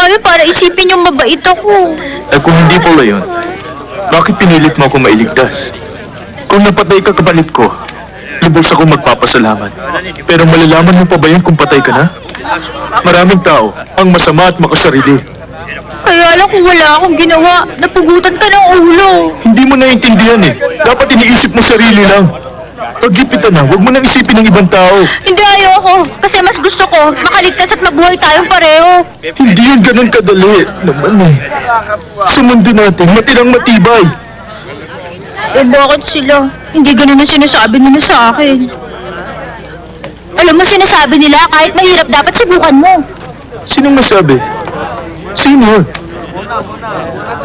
yun para isipin yung mabait ako. Eh kung hindi pala yun, bakit pinilit mo ako mailigtas? Kung napatay ka kapalit ko, lubos ako magpapasalamat. Pero malalaman mo pa ba yun kung patay ka na? Maraming tao ang masama at makasarili. Kaya lang kung wala akong ginawa, napugutan ka ng ulo. Hindi mo naiintindihan eh. Dapat iniisip mo sarili lang. Pag-ipitan na, huwag mo nang isipin ng ibang tao. Hindi, ayoko. Kasi mas gusto ko, makaligtas at mabuhay tayong pareho. Hindi yun ganun kadali. Naman eh. Sa mundo natin, matirang matibay. Eh bakit sila? Hindi ganun ang sinasabi nila sa akin. Alam mo, sinasabi nila kahit mahirap dapat subukan mo. Sinong masabi? Sino?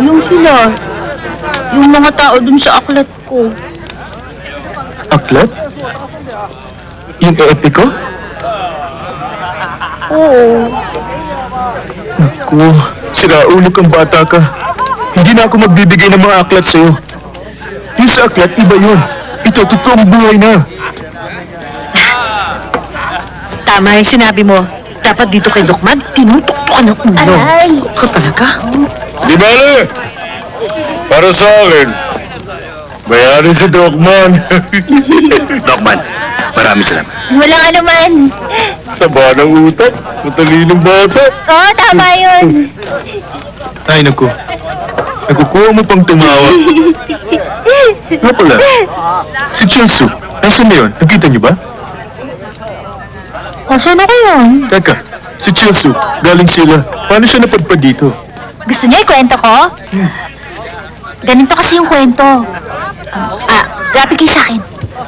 Yung sila. Yung mga tao dun sa aklat ko. Aklat? Yung epiko? Oo. Naku, siraulo kang bata ka. Hindi na ako magbibigay ng mga aklat sa'yo. Yung sa aklat, iba yun. Ito, totoong buhay na. Tama yung sinabi mo. Dapat dito kay Dokman, tinutuktukan ng ulo. Aray! Ka talaga? Di bale! Para sa akin, bayarin si Dokman. Dokman, maraming salamat. Walang anuman. Taba ng utak, matalinong bata. Oo, tama yun. Ay, naku. Nakukuha mo pang tumawa. Nga pala, si Chelsea, nasan na yun? Nakita niyo ba? Kaso na kayo? Teka, si Chelsea, galing sila. Paano siya napadpad dito? Gusto niyo ikwento ko? Ganito kasi yung kwento. Grabe kayo sa akin.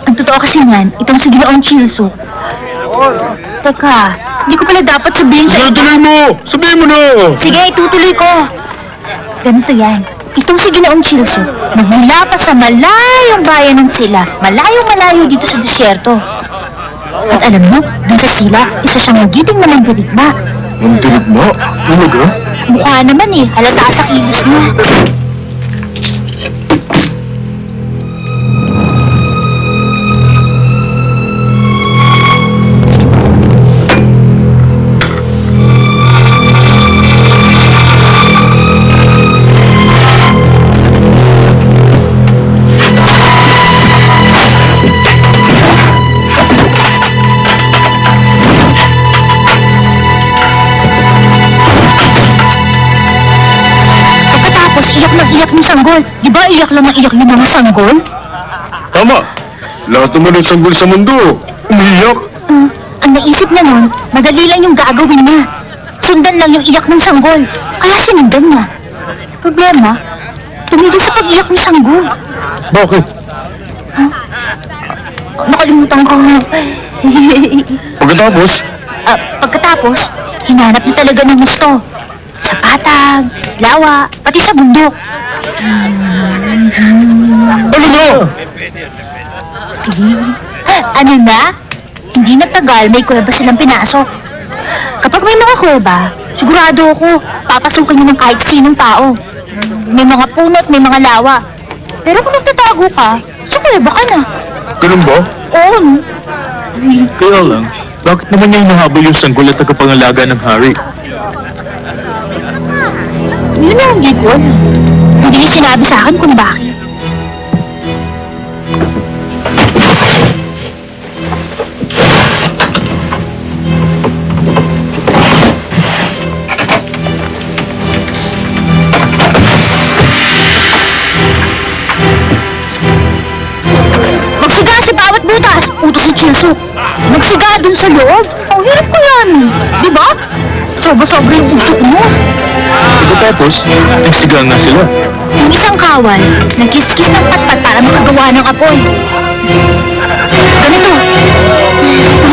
Ang totoo kasi niyan, itong si Ginoong Chilso. Teka, hindi ko pala dapat sabihin sa... Tuloy mo! Sabihin mo na! Sige, itutuloy ko. Ganito yan. Itong si Ginoong Chilso, nagmula pa sa malayong bayanan sila. Malayong-malayo dito sa disyerto. At alam mo, dun sa sila, isa siyang magiting na mandirigma. Mandirigma? Talaga? Mukha naman eh, halata sa kilos niya. Sanggol. Di ba iyak lang ang iyak yung mga sanggol? Tama. Lahat naman ng sanggol sa mundo. Umiiyak. Ang naisip niya nun, madali lang yung gagawin niya. Sundan lang yung iyak ng sanggol. Kaya sinundan niya. Problema, tumigil sa pag-iyak ng sanggol. Bakit? Nakalimutan ko. Pagkatapos? Pagkatapos, hinanap niya talaga ng gusto. Sa patag, lawa, pati sa bundok. Ano na? Ano na? Hindi na tagal, may kuweba silang pinasok. Kapag may mga kuweba, sigurado ako, papasukin niyo ng kahit sinong tao. May mga punot, may mga lawa. Pero kung nagtatago ka, sa kuweba ka na. Ganun ba? Oo. Kaya lang, bakit naman niya hinahabol yung sanggol at tagapangalaga ng hari? Yun ang hindi ko alam. Hindi niya sinabi sa akin kung bakit. Magsiga sa bawat butas! Utos si Chilso. Magsiga dun sa loob. Ang hirap ko yan. Di ba? Sobra-sobra yung usok mo. Pagkatapos, nagsiga nga sila. Yung isang kawal, nagkiskis ng patpat para makagawa ng apoy. Ganito.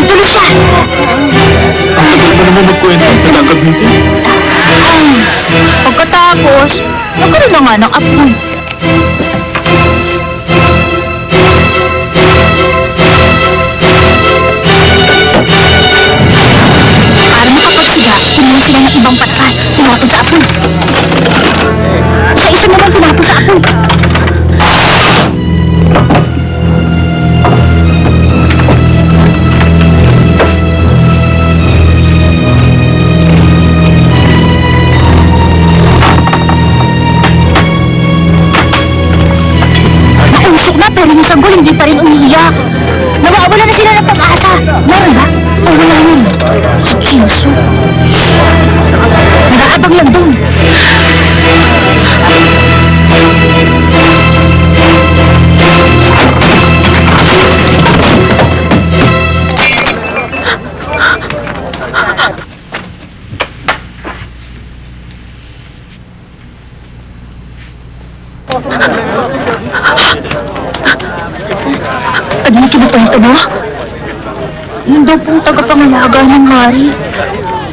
Tuloy siya. Ang tagal mo naman magkwento, nagkakabitin. Pagkatapos, nagkaroon na nga ng apoy. Para makapagsiga, kumuha sila ng ibang patpat. Tinapon sa apoy. Isa-isa naman tinapon sa apoy. sanggol hindi pa rin umiiyak. Nawawala na sila ng pag-asa. Meron ba? O wala yun? Si Kinso. Nakaabang lang dun. Ano yung kinukwento mo? Yun daw pong tagapangalaga ng hari.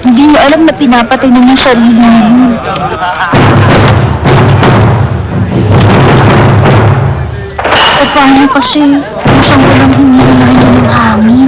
Hindi niyo alam na pinapatay niyo yung sarili niyo. E paano kasi kung saan walang hinihingi ng hangin?